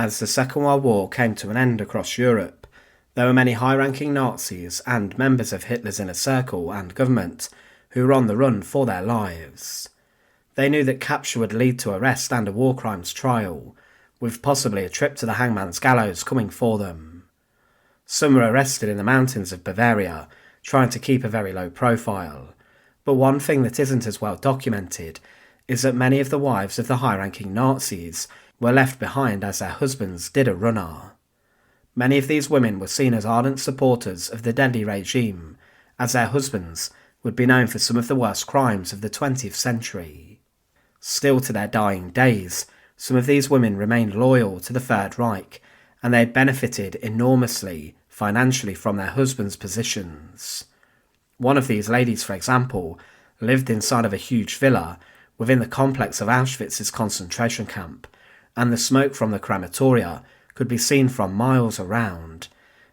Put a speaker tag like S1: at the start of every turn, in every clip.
S1: As the Second World War came to an end across Europe, there were many high-ranking Nazis and members of Hitler's inner circle and government who were on the run for their lives. They knew that capture would lead to arrest and a war crimes trial, with possibly a trip to the hangman's gallows coming for them. Some were arrested in the mountains of Bavaria, trying to keep a very low profile, but one thing that isn't as well documented is that many of the wives of the high-ranking Nazis were left behind as their husbands did a runner. Many of these women were seen as ardent supporters of the deadly regime, as their husbands would be known for some of the worst crimes of the 20th century. Still to their dying days, some of these women remained loyal to the Third Reich, and they had benefited enormously financially from their husbands' positions. One of these ladies, for example, lived inside of a huge villa within the complex of Auschwitz's concentration camp, and the smoke from the crematoria could be seen from miles around.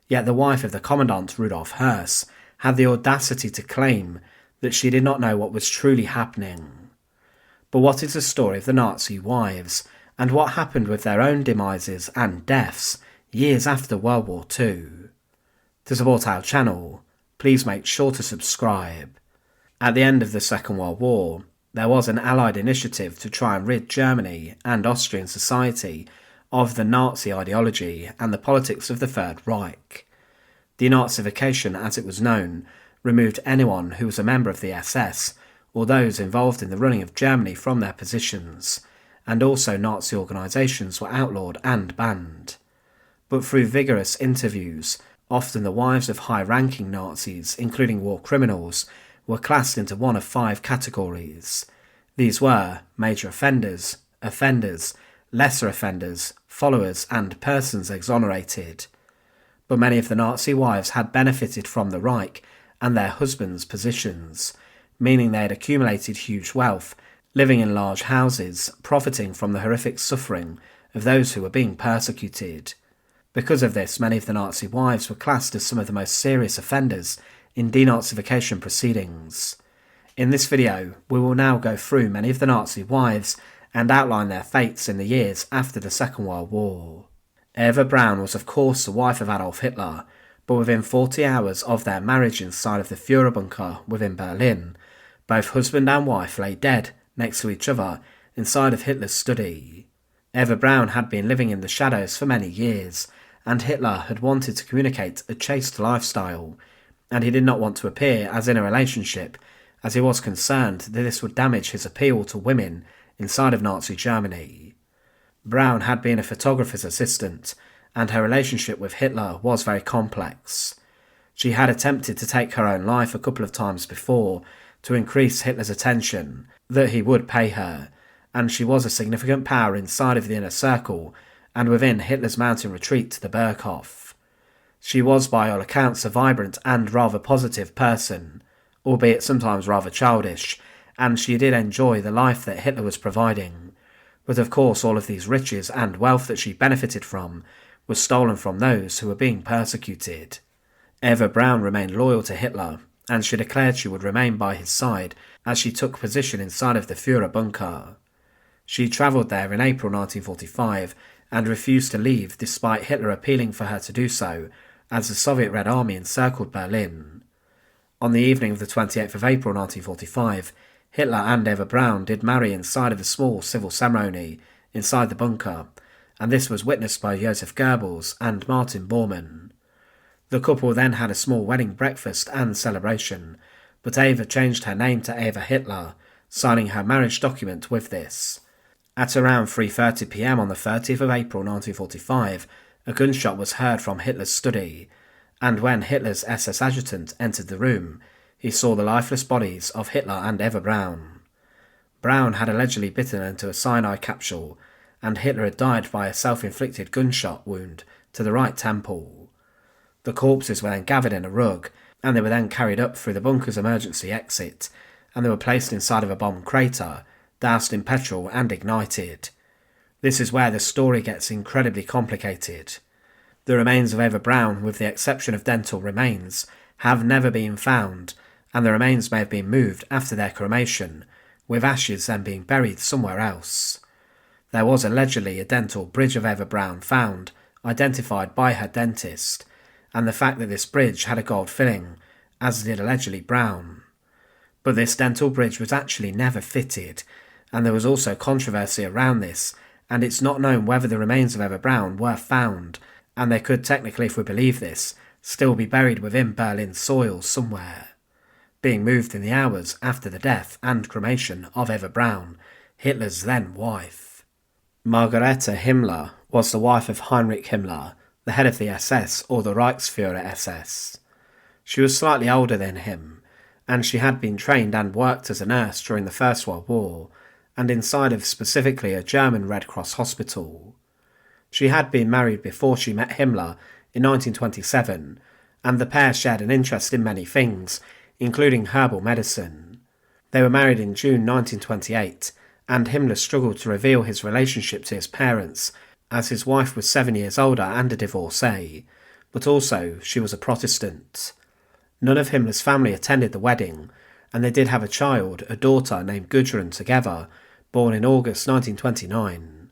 S1: Yet the wife of the Commandant, Rudolf Höss, had the audacity to claim that she did not know what was truly happening. But what is the story of the Nazi wives, and what happened with their own demises and deaths years after World War II? To support our channel, please make sure to subscribe. At the end of the Second World War, there was an Allied initiative to try and rid Germany and Austrian society of the Nazi ideology and the politics of the Third Reich. Denazification, as it was known, removed anyone who was a member of the SS or those involved in the running of Germany from their positions, and also Nazi organisations were outlawed and banned. But through vigorous interviews, often the wives of high-ranking Nazis, including war criminals, were classed into one of 5 categories. These were major offenders, lesser offenders, followers, and persons exonerated. But many of the Nazi wives had benefited from the Reich and their husbands' positions, meaning they had accumulated huge wealth, living in large houses, profiting from the horrific suffering of those who were being persecuted. Because of this, many of the Nazi wives were classed as some of the most serious offenders in denazification proceedings. In this video, we will now go through many of the Nazi wives and outline their fates in the years after the Second World War. Eva Braun was of course the wife of Adolf Hitler, but within 40 hours of their marriage inside of the Führer bunker within Berlin, both husband and wife lay dead next to each other inside of Hitler's study. Eva Braun had been living in the shadows for many years, and Hitler had wanted to communicate a chaste lifestyle, and he did not want to appear as in a relationship, as he was concerned that this would damage his appeal to women inside of Nazi Germany. Braun had been a photographer's assistant, and her relationship with Hitler was very complex. She had attempted to take her own life a couple of times before to increase Hitler's attention that he would pay her, and she was a significant power inside of the inner circle and within Hitler's mountain retreat to the Berghof. She was by all accounts a vibrant and rather positive person, albeit sometimes rather childish, and she did enjoy the life that Hitler was providing. But of course all of these riches and wealth that she benefited from was stolen from those who were being persecuted. Eva Braun remained loyal to Hitler, and she declared she would remain by his side as she took position inside of the Führer bunker. She travelled there in April 1945 and refused to leave despite Hitler appealing for her to do so, as the Soviet Red Army encircled Berlin. On the evening of the 28th of April 1945, Hitler and Eva Braun did marry inside of a small civil ceremony inside the bunker, and this was witnessed by Joseph Goebbels and Martin Bormann. The couple then had a small wedding breakfast and celebration, but Eva changed her name to Eva Hitler, signing her marriage document with this. At around 3:30 p.m. on the 30th of April 1945, a gunshot was heard from Hitler's study, and when Hitler's SS adjutant entered the room, he saw the lifeless bodies of Hitler and Eva Braun. Braun had allegedly bitten into a cyanide capsule, and Hitler had died by a self-inflicted gunshot wound to the right temple. The corpses were then gathered in a rug, and they were then carried up through the bunker's emergency exit, and they were placed inside of a bomb crater, doused in petrol and ignited. This is where the story gets incredibly complicated. The remains of Eva Braun, with the exception of dental remains, have never been found, and the remains may have been moved after their cremation, with ashes then being buried somewhere else. There was allegedly a dental bridge of Eva Braun found, identified by her dentist, and the fact that this bridge had a gold filling, as did allegedly Braun. But this dental bridge was actually never fitted, and there was also controversy around this, and it's not known whether the remains of Eva Braun were found, and they could technically, if we believe this, still be buried within Berlin soil somewhere, being moved in the hours after the death and cremation of Eva Braun, Hitler's then wife. Margarete Himmler was the wife of Heinrich Himmler, the head of the SS or the Reichsführer SS. She was slightly older than him, and she had been trained and worked as a nurse during the First World War, and inside of specifically a German Red Cross hospital. She had been married before she met Himmler in 1927, and the pair shared an interest in many things, including herbal medicine. They were married in June 1928, and Himmler struggled to reveal his relationship to his parents, as his wife was 7 years older and a divorcee, but also she was a Protestant. None of Himmler's family attended the wedding, and they did have a child, a daughter named Gudrun, together, born in August 1929.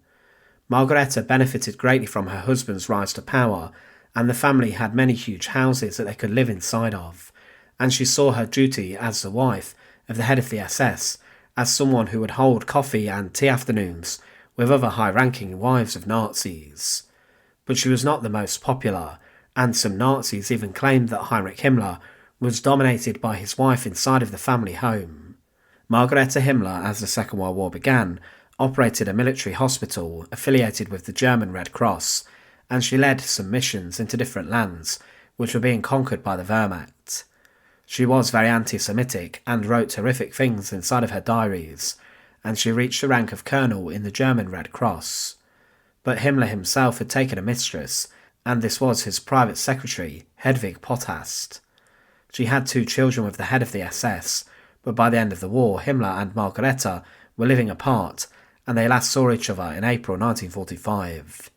S1: Margarete benefited greatly from her husband's rise to power, and the family had many huge houses that they could live inside of, and she saw her duty as the wife of the head of the SS as someone who would hold coffee and tea afternoons with other high-ranking wives of Nazis. But she was not the most popular, and some Nazis even claimed that Heinrich Himmler was dominated by his wife inside of the family home. Margarete Himmler, as the Second World War began, operated a military hospital affiliated with the German Red Cross, and she led some missions into different lands which were being conquered by the Wehrmacht. She was very anti-Semitic and wrote horrific things inside of her diaries, and she reached the rank of colonel in the German Red Cross. But Himmler himself had taken a mistress, and this was his private secretary, Hedwig Potthast. She had 2 children with the head of the SS, but by the end of the war, Himmler and Margarete were living apart, and they last saw each other in April 1945.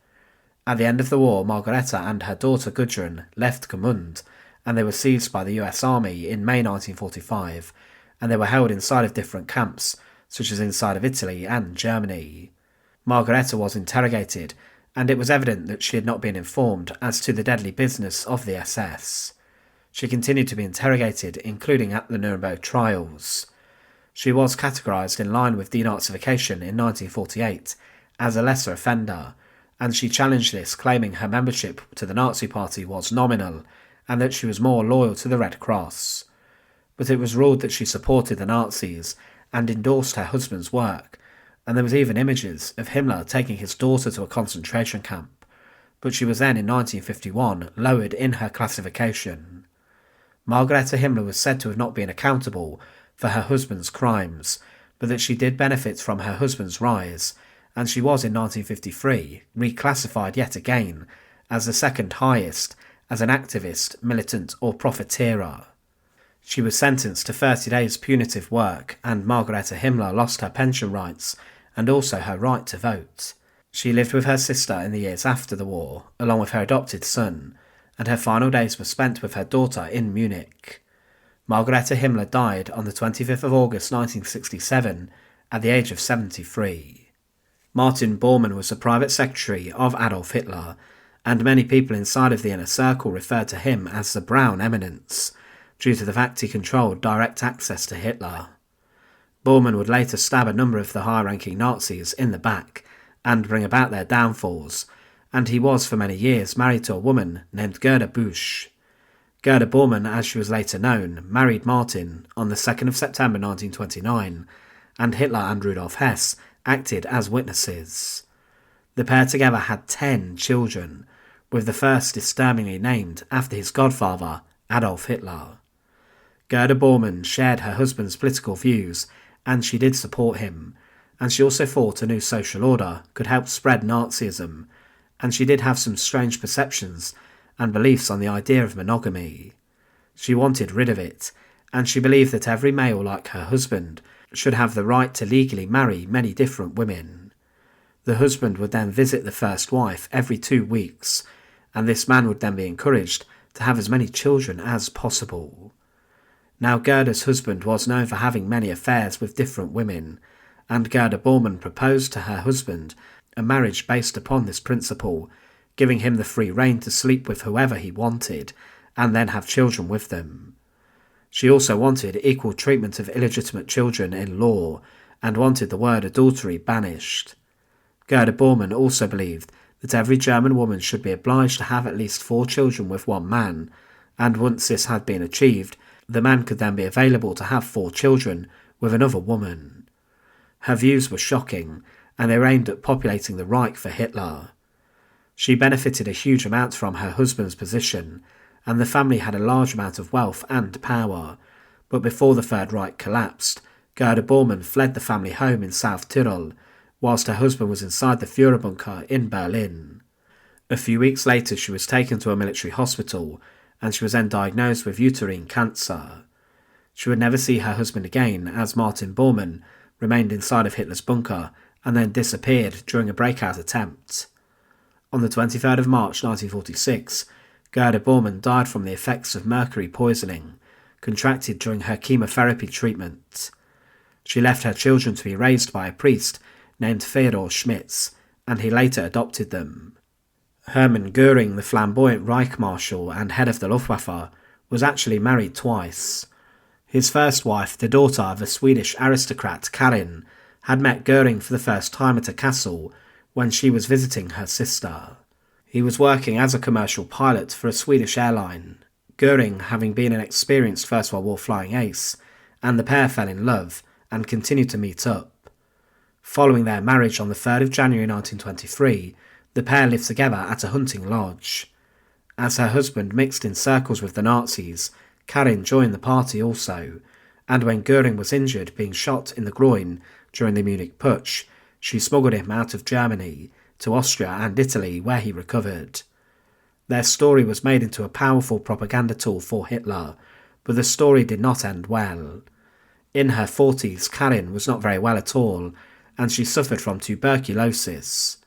S1: At the end of the war, Margarete and her daughter Gudrun left Gmund, and they were seized by the US Army in May 1945, and they were held inside of different camps, such as inside of Italy and Germany. Margarete was interrogated, and it was evident that she had not been informed as to the deadly business of the SS. She continued to be interrogated, including at the Nuremberg trials. She was categorised in line with denazification in 1948 as a lesser offender, and she challenged this, claiming her membership to the Nazi Party was nominal and that she was more loyal to the Red Cross. But it was ruled that she supported the Nazis and endorsed her husband's work, and there was even images of Himmler taking his daughter to a concentration camp, but she was then in 1951 lowered in her classification. Margarete Himmler was said to have not been accountable for her husband's crimes, but that she did benefit from her husband's rise, and she was in 1953 reclassified yet again as the second highest as an activist, militant or profiteer. She was sentenced to 30 days punitive work, and Margarete Himmler lost her pension rights and also her right to vote. She lived with her sister in the years after the war, along with her adopted son, and her final days were spent with her daughter in Munich. Margarete Himmler died on the 25th of August 1967 at the age of 73. Martin Bormann was the private secretary of Adolf Hitler, and many people inside of the inner circle referred to him as the Brown Eminence, due to the fact he controlled direct access to Hitler. Bormann would later stab a number of the high-ranking Nazis in the back and bring about their downfalls, and he was for many years married to a woman named Gerda Busch. Gerda Bormann, as she was later known, married Martin on the 2nd of September 1929, and Hitler and Rudolf Hess acted as witnesses. The pair together had 10 children, with the first disturbingly named after his godfather, Adolf Hitler. Gerda Bormann shared her husband's political views, and she did support him, and she also thought a new social order could help spread Nazism, and she did have some strange perceptions and beliefs on the idea of monogamy. She wanted rid of it, and she believed that every male like her husband should have the right to legally marry many different women. The husband would then visit the first wife every 2 weeks, and this man would then be encouraged to have as many children as possible. Now Gerda's husband was known for having many affairs with different women, and Gerda Bormann proposed to her husband a marriage based upon this principle, giving him the free rein to sleep with whoever he wanted, and then have children with them. She also wanted equal treatment of illegitimate children in law, and wanted the word adultery banished. Gerda Bormann also believed that every German woman should be obliged to have at least 4 children with one man, and once this had been achieved, the man could then be available to have 4 children with another woman. Her views were shocking, and they were aimed at populating the Reich for Hitler. She benefited a huge amount from her husband's position, and the family had a large amount of wealth and power, but before the Third Reich collapsed, Gerda Bormann fled the family home in South Tyrol, whilst her husband was inside the Führer bunker in Berlin. A few weeks later she was taken to a military hospital, and she was then diagnosed with uterine cancer. She would never see her husband again, as Martin Bormann remained inside of Hitler's bunker and then disappeared during a breakout attempt. On the 23rd of March 1946, Gerda Bormann died from the effects of mercury poisoning, contracted during her chemotherapy treatment. She left her children to be raised by a priest named Theodor Schmitz, and he later adopted them. Hermann Göring, the flamboyant Reich Marshal and head of the Luftwaffe, was actually married twice. His first wife, the daughter of a Swedish aristocrat, Karin, had met Göring for the first time at a castle when she was visiting her sister. He was working as a commercial pilot for a Swedish airline, Göring having been an experienced First World War flying ace, and the pair fell in love and continued to meet up. Following their marriage on the 3rd of January 1923, the pair lived together at a hunting lodge. As her husband mixed in circles with the Nazis, Karin joined the party also, and when Göring was injured being shot in the groin during the Munich Putsch, she smuggled him out of Germany to Austria and Italy, where he recovered. Their story was made into a powerful propaganda tool for Hitler, but the story did not end well. In her 40s, Karin was not very well at all, and she suffered from tuberculosis.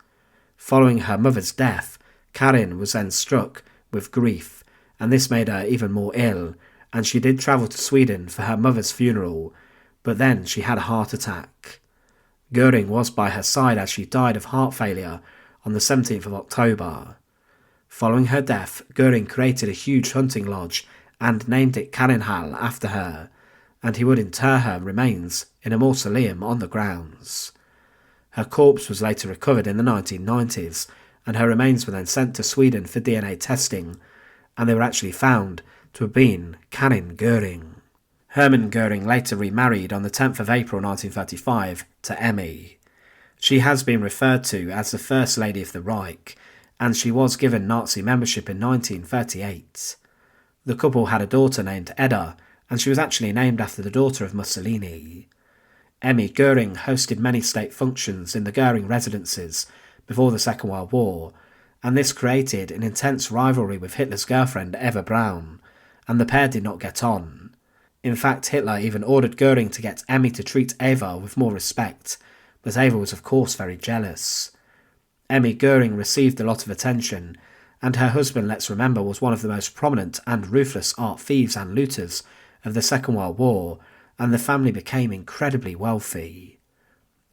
S1: Following her mother's death, Karin was then struck with grief, and this made her even more ill, and she did travel to Sweden for her mother's funeral, but then she had a heart attack. Göring was by her side as she died of heart failure on the 17th of October. Following her death, Göring created a huge hunting lodge and named it Karinhal after her, and he would inter her remains in a mausoleum on the grounds. Her corpse was later recovered in the 1990s, and her remains were then sent to Sweden for DNA testing, and they were actually found to have been Karin Göring. Hermann Göring later remarried on the 10th of April 1935 to Emmy. She has been referred to as the First Lady of the Reich, and she was given Nazi membership in 1938. The couple had a daughter named Edda, and she was actually named after the daughter of Mussolini. Emmy Göring hosted many state functions in the Göring residences before the Second World War, and this created an intense rivalry with Hitler's girlfriend Eva Braun, and the pair did not get on. In fact, Hitler even ordered Göring to get Emmy to treat Eva with more respect, but Eva was of course very jealous. Emmy Göring received a lot of attention, and her husband, let's remember, was one of the most prominent and ruthless art thieves and looters of the Second World War, and the family became incredibly wealthy.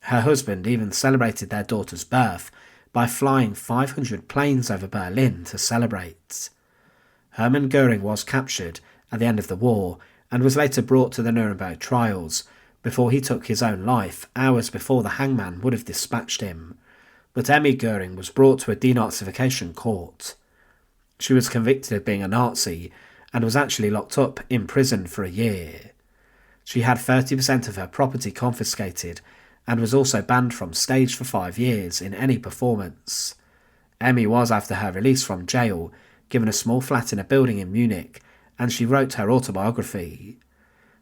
S1: Her husband even celebrated their daughter's birth by flying 500 planes over Berlin to celebrate. Hermann Göring was captured at the end of the war and was later brought to the Nuremberg trials, before he took his own life hours before the hangman would have dispatched him. But Emmy Göring was brought to a denazification court. She was convicted of being a Nazi and was actually locked up in prison for a year. She had 30% of her property confiscated and was also banned from stage for 5 years in any performance. Emmy was, after her release from jail, given a small flat in a building in Munich, and she wrote her autobiography.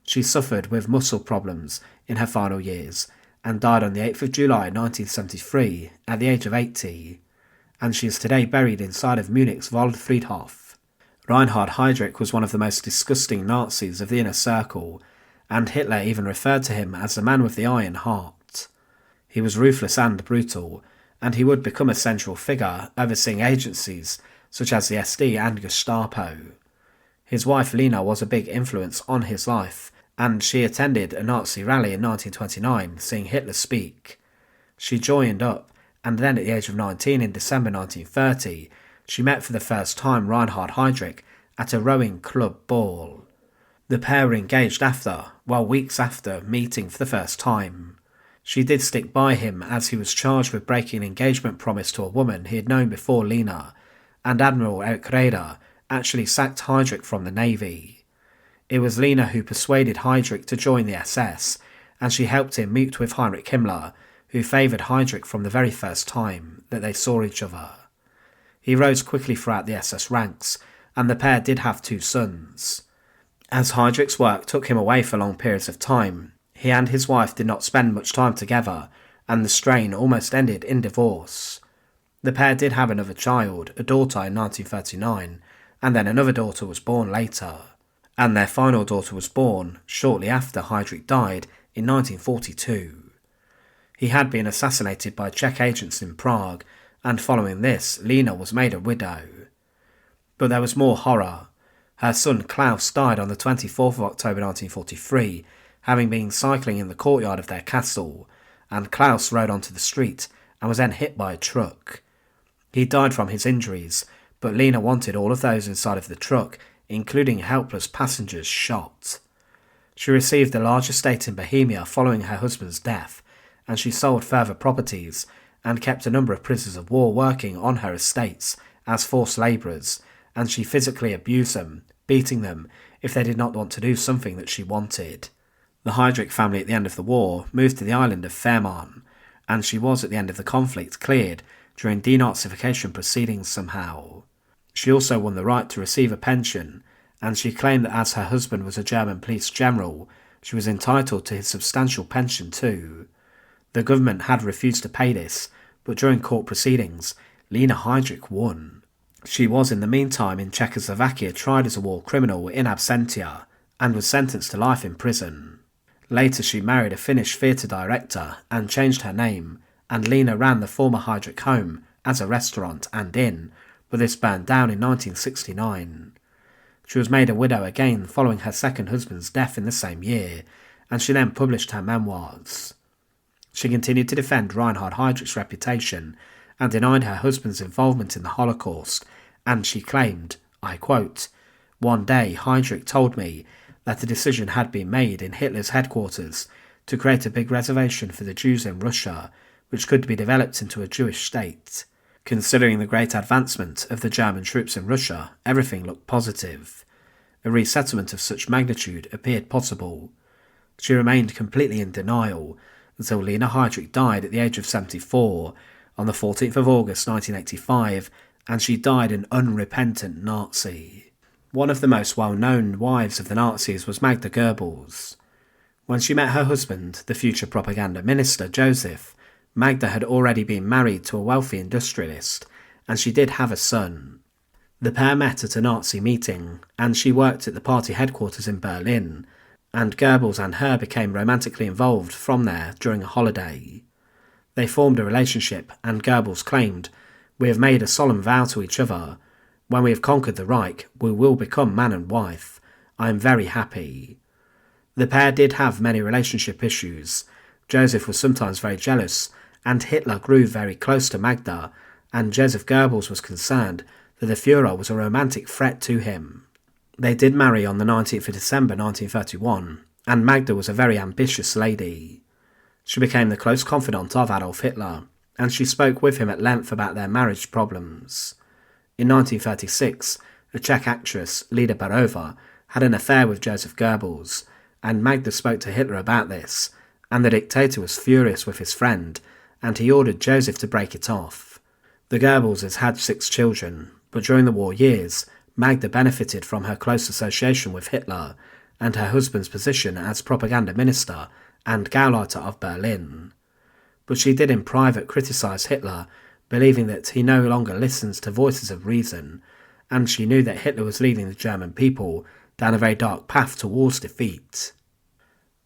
S1: She suffered with muscle problems in her final years and died on the 8th of July 1973 at the age of 80, and she is today buried inside of Munich's Waldfriedhof. Reinhard Heydrich was one of the most disgusting Nazis of the inner circle, and Hitler even referred to him as the man with the iron heart. He was ruthless and brutal, and he would become a central figure overseeing agencies such as the SD and Gestapo. His wife Lena was a big influence on his life, and she attended a Nazi rally in 1929 seeing Hitler speak. She joined up and then at the age of 19 in December 1930, she met for the first time Reinhard Heydrich at a rowing club ball. The pair were engaged weeks after meeting for the first time. She did stick by him as he was charged with breaking an engagement promise to a woman he had known before Lena, and Admiral Erich Raeder actually sacked Heydrich from the Navy. It was Lena who persuaded Heydrich to join the SS, and she helped him meet with Heinrich Himmler, who favoured Heydrich from the very first time that they saw each other. He rose quickly throughout the SS ranks, and the pair did have 2 sons. As Heydrich's work took him away for long periods of time, he and his wife did not spend much time together, and the strain almost ended in divorce. The pair did have another child, a daughter, in 1939, and then another daughter was born later. And their final daughter was born shortly after Heydrich died in 1942. He had been assassinated by Czech agents in Prague, and following this, Lena was made a widow. But there was more horror. Her son Klaus died on the 24th of October 1943, having been cycling in the courtyard of their castle, and Klaus rode onto the street and was then hit by a truck. He died from his injuries, but Lena wanted all of those inside of the truck, including helpless passengers, shot. She received a large estate in Bohemia following her husband's death, and she sold further properties and kept a number of prisoners of war working on her estates as forced labourers, and she physically abused them, beating them if they did not want to do something that she wanted. The Heydrich family at the end of the war moved to the island of Fehmarn, and she was at the end of the conflict cleared during denazification proceedings somehow. She also won the right to receive a pension, and she claimed that as her husband was a German police general, she was entitled to his substantial pension too. The government had refused to pay this, but during court proceedings, Lena Heydrich won. She was in the meantime in Czechoslovakia tried as a war criminal in absentia, and was sentenced to life in prison. Later she married a Finnish theatre director and changed her name, and Lena ran the former Heydrich home as a restaurant and inn, but this burned down in 1969. She was made a widow again following her second husband's death in the same year, and she then published her memoirs. She continued to defend Reinhard Heydrich's reputation and denied her husband's involvement in the Holocaust, and she claimed, I quote, "One day Heydrich told me that a decision had been made in Hitler's headquarters to create a big reservation for the Jews in Russia, which could be developed into a Jewish state. Considering the great advancement of the German troops in Russia, everything looked positive. A resettlement of such magnitude appeared possible." She remained completely in denial until Lena Heydrich died at the age of 74 on the 14th of August 1985, and she died an unrepentant Nazi. One of the most well-known wives of the Nazis was Magda Goebbels. When she met her husband, the future propaganda minister Joseph, Magda had already been married to a wealthy industrialist, and she did have a son. The pair met at a Nazi meeting, and she worked at the party headquarters in Berlin, and Goebbels and her became romantically involved from there during a holiday. They formed a relationship, and Goebbels claimed, "We have made a solemn vow to each other. When we have conquered the Reich, we will become man and wife. I am very happy." The pair did have many relationship issues. Joseph was sometimes very jealous, and Hitler grew very close to Magda, and Joseph Goebbels was concerned that the Führer was a romantic threat to him. They did marry on the 19th of December 1931, and Magda was a very ambitious lady. She became the close confidant of Adolf Hitler, and she spoke with him at length about their marriage problems. In 1936, a Czech actress, Lida Barova, had an affair with Joseph Goebbels, and Magda spoke to Hitler about this, and the dictator was furious with his friend, and he ordered Joseph to break it off. The Goebbelses had 6 children, but during the war years, Magda benefited from her close association with Hitler and her husband's position as propaganda minister and Gauleiter of Berlin. But she did in private criticise Hitler, believing that he no longer listens to voices of reason, and she knew that Hitler was leading the German people down a very dark path towards defeat.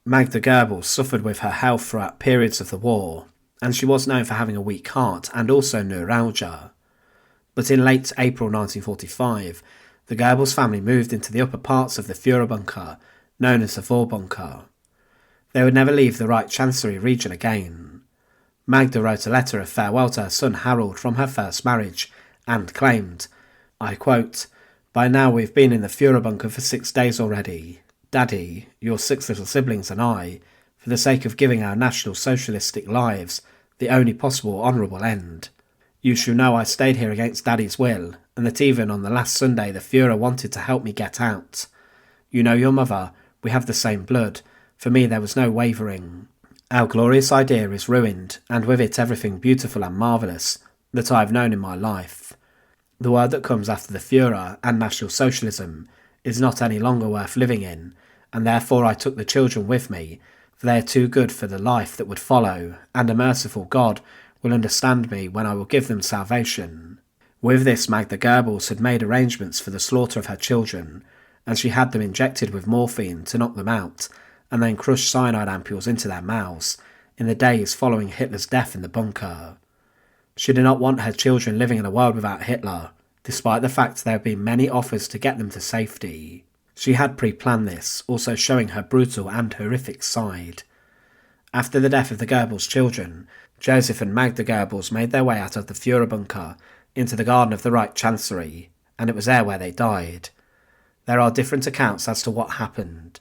S1: Magda Goebbels suffered with her health throughout periods of the war, and she was known for having a weak heart and also neuralgia. But in late April 1945, the Goebbels family moved into the upper parts of the Führer bunker, known as the Vorbunker. They would never leave the Reich Chancellery region again. Magda wrote a letter of farewell to her son Harold from her first marriage and claimed, I quote, "By now we've been in the Führer bunker for 6 days already. Daddy, your 6 little siblings and I, for the sake of giving our National Socialistic lives the only possible honourable end. You shall know I stayed here against Daddy's will, and that even on the last Sunday the Führer wanted to help me get out. You know your mother, we have the same blood, for me there was no wavering. Our glorious idea is ruined, and with it everything beautiful and marvellous that I have known in my life. The world that comes after the Führer and National Socialism is not any longer worth living in, and therefore I took the children with me, for they are too good for the life that would follow, and a merciful God will understand me when I will give them salvation." With this, Magda Goebbels had made arrangements for the slaughter of her children, and she had them injected with morphine to knock them out, and then crush cyanide ampules into their mouths in the days following Hitler's death in the bunker. She did not want her children living in a world without Hitler, despite the fact there had been many offers to get them to safety. She had pre-planned this, also showing her brutal and horrific side. After the death of the Goebbels children, Joseph and Magda Goebbels made their way out of the Führer bunker into the garden of the Reich Chancellery, and it was there where they died. There are different accounts as to what happened.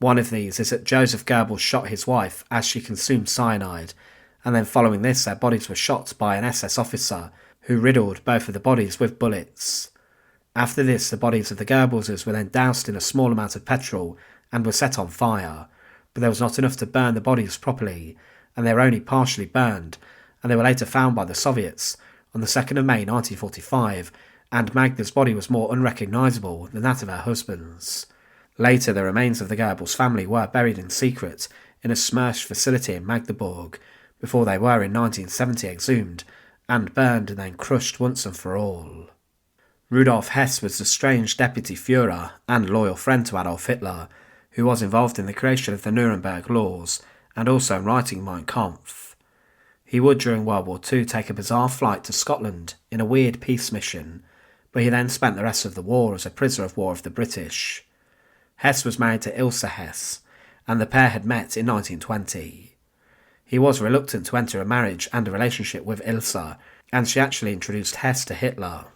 S1: One of these is that Joseph Goebbels shot his wife as she consumed cyanide, and then following this their bodies were shot by an SS officer who riddled both of the bodies with bullets. After this, the bodies of the Goebbelses were then doused in a small amount of petrol and were set on fire, but there was not enough to burn the bodies properly, and they were only partially burned, and they were later found by the Soviets on the 2nd of May 1945, and Magda's body was more unrecognisable than that of her husband's. Later, the remains of the Goebbels family were buried in secret in a Smersh facility in Magdeburg, before they were in 1970 exhumed and burned and then crushed once and for all. Rudolf Hess was the strange deputy Führer and loyal friend to Adolf Hitler, who was involved in the creation of the Nuremberg laws and also in writing Mein Kampf. He would during World War II take a bizarre flight to Scotland in a weird peace mission, but he then spent the rest of the war as a prisoner of war of the British. Hess was married to Ilse Hess, and the pair had met in 1920. He was reluctant to enter a marriage and a relationship with Ilse, and she actually introduced Hess to Hitler.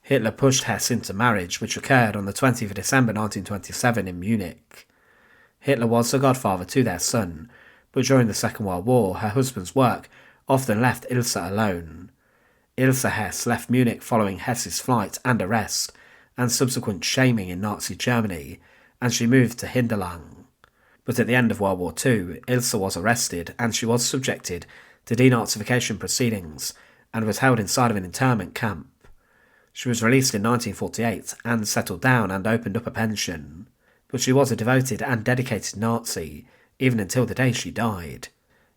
S1: Hitler pushed Hess into marriage, which occurred on the 20th of December 1927 in Munich. Hitler was the godfather to their son, but during the Second World War her husband's work often left Ilse alone. Ilse Hess left Munich following Hess's flight and arrest, and subsequent shaming in Nazi Germany, and she moved to Hinterland. But at the end of World War II, Ilse was arrested and she was subjected to denazification proceedings and was held inside of an internment camp. She was released in 1948 and settled down and opened up a pension, but she was a devoted and dedicated Nazi, even until the day she died.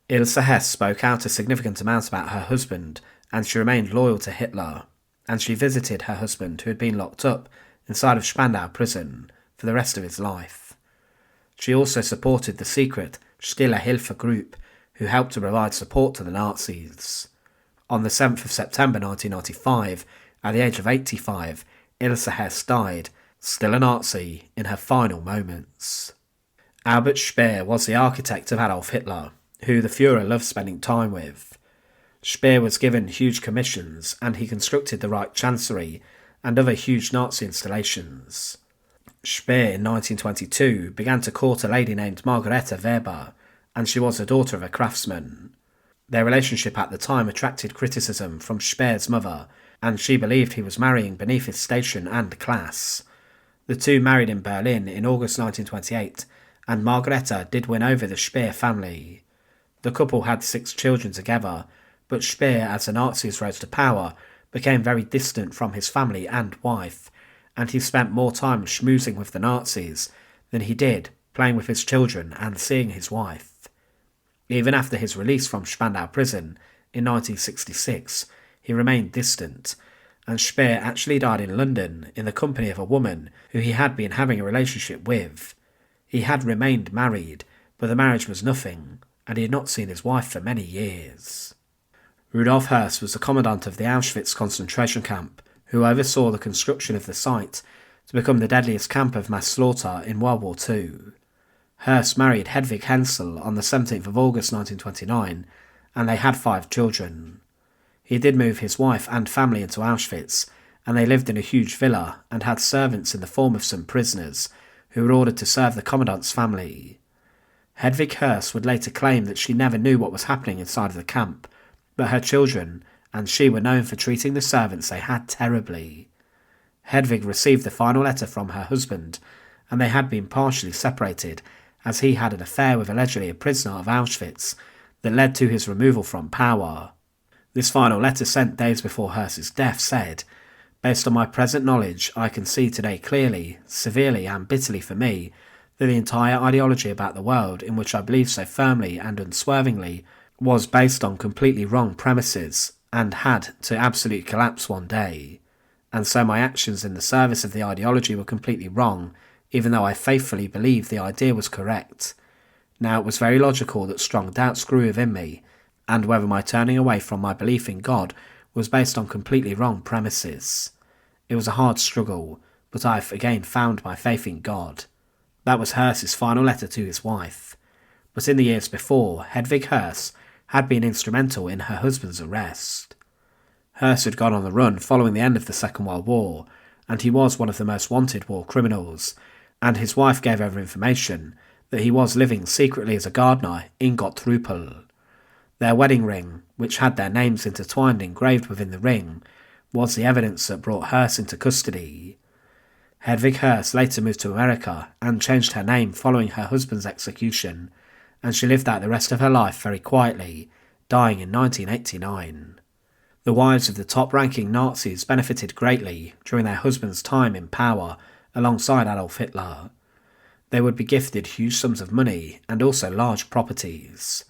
S1: Ilse Hess spoke out a significant amount about her husband, and she remained loyal to Hitler, and she visited her husband, who had been locked up inside of Spandau prison for the rest of his life. She also supported the secret Stille Hilfe group, who helped to provide support to the Nazis. On the 7th of September 1995, at the age of 85, Ilse Hess died, still a Nazi, in her final moments. Albert Speer was the architect of Adolf Hitler, who the Führer loved spending time with. Speer was given huge commissions, and he constructed the Reich Chancellery and other huge Nazi installations. Speer in 1922 began to court a lady named Margareta Weber, and she was the daughter of a craftsman. Their relationship at the time attracted criticism from Speer's mother, and she believed he was marrying beneath his station and class. The two married in Berlin in August 1928, and Margareta did win over the Speer family. The couple had 6 children together, but Speer, as the Nazis rose to power, became very distant from his family and wife, and he spent more time schmoozing with the Nazis than he did playing with his children and seeing his wife. Even after his release from Spandau prison in 1966, he remained distant, and Speer actually died in London in the company of a woman who he had been having a relationship with. He had remained married, but the marriage was nothing, and he had not seen his wife for many years. Rudolf Höss was the commandant of the Auschwitz concentration camp, who oversaw the construction of the site to become the deadliest camp of mass slaughter in World War II. Höss married Hedwig Hensel on the 17th of August 1929, and they had 5 children. He did move his wife and family into Auschwitz, and they lived in a huge villa and had servants in the form of some prisoners who were ordered to serve the commandant's family. Hedwig Hirst would later claim that she never knew what was happening inside of the camp, but her children and she were known for treating the servants they had terribly. Hedwig received the final letter from her husband, and they had been partially separated as he had an affair with allegedly a prisoner of Auschwitz that led to his removal from power. This final letter, sent days before Hirst's death, said, "Based on my present knowledge, I can see today clearly, severely and bitterly for me, that the entire ideology about the world in which I believed so firmly and unswervingly was based on completely wrong premises and had to absolute collapse one day. And so my actions in the service of the ideology were completely wrong, even though I faithfully believed the idea was correct. Now it was very logical that strong doubts grew within me, and whether my turning away from my belief in God was based on completely wrong premises. It was a hard struggle, but I have again found my faith in God." That was Hirst's final letter to his wife. But in the years before, Hedwig Hirst had been instrumental in her husband's arrest. Hirst had gone on the run following the end of the Second World War, and he was one of the most wanted war criminals, and his wife gave over information that he was living secretly as a gardener in Gottrupel. Their wedding ring, which had their names intertwined engraved within the ring, was the evidence that brought Hirst into custody. Hedwig Hirst later moved to America and changed her name following her husband's execution, and she lived out the rest of her life very quietly, dying in 1989. The wives of the top-ranking Nazis benefited greatly during their husbands' time in power alongside Adolf Hitler. They would be gifted huge sums of money and also large properties.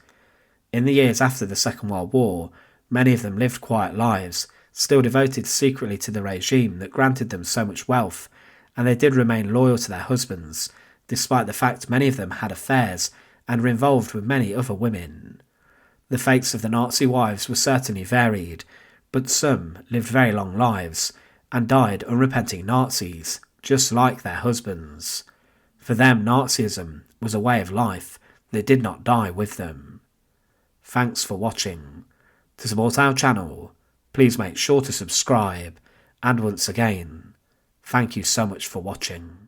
S1: In the years after the Second World War, many of them lived quiet lives, still devoted secretly to the regime that granted them so much wealth, and they did remain loyal to their husbands, despite the fact many of them had affairs and were involved with many other women. The fates of the Nazi wives were certainly varied, but some lived very long lives and died unrepenting Nazis, just like their husbands. For them, Nazism was a way of life that did not die with them. Thanks for watching. To support our channel, please make sure to subscribe, and once again, thank you so much for watching.